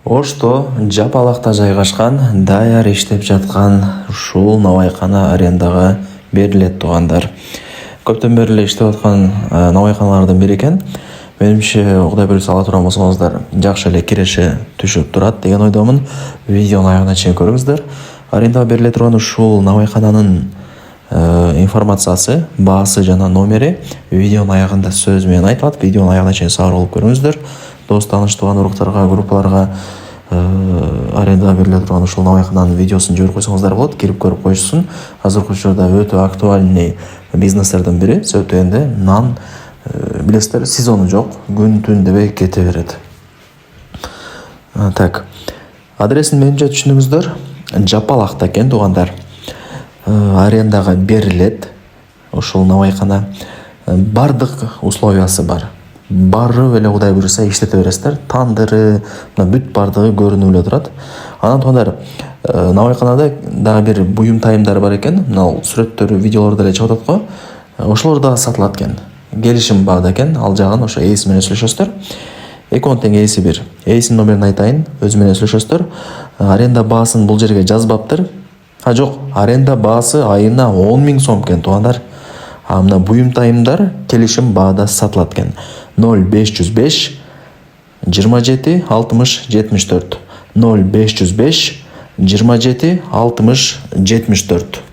Ошто Жапалакта жайгашкан, даяр иштеп жаткан ушул набайкана арендага берилет туугандар. Көптөн бери эле иштеп аткан набайканалардын бири экен. Менимче, Кудай буйруса ала турган болсоңуздар, жакшы эле киреше түшүп турат деген ойдомун. Видеонун аягына чейин көрүңүздөр. Арендага бериле турган ушул набайкананын информациясы, баасы жана номери видеонун аягында сөз менен айтылат. Видеонун аягына чейин сабыр болуп көрүңүздөр. Дос тааныш тууган уруктарга, группаларга арендага бериле турган ушул набайкананын видеосун жиберип койсоңуздар болот. Кирип көрүп коюшсун. Азыркы учурда өтө актуальный бизнестердин бири. Себеп дегенде нан билесиздер, сезону жок, күн түн дебей кете берет. Так. Адресин менимче түшүндүңүздөр. Жапалакта экен туугандар. Арендага берилет ушул набайкана. Бардык условиясы бар. Барып эле Кудай буйруса иштете бересиздер. Тандыры, бүт бардыгы көрүнүп эле турат. Анан туугандар, набайканада дагы бир буюм тайымдары бар экен. Мына сүрөттөрү, видеолор деле чыгып атат го. Ошолор да сатылат экен. Келишим баада экен. Ал жагын ошо ээси менен сүйлөшөсүздөр. 2 он тең ээси бир. Ээсинин номерин айтайын, өзү менен сүйлөшөсүздөр. Аренда баасын бул жерге жазбаптыр. Жок, аренда баасы айына 10 000 сом экен туугандар. Мына буюм тайымдар келишим баада сатылат экен. 0505 27 60 74 0505 27 60 74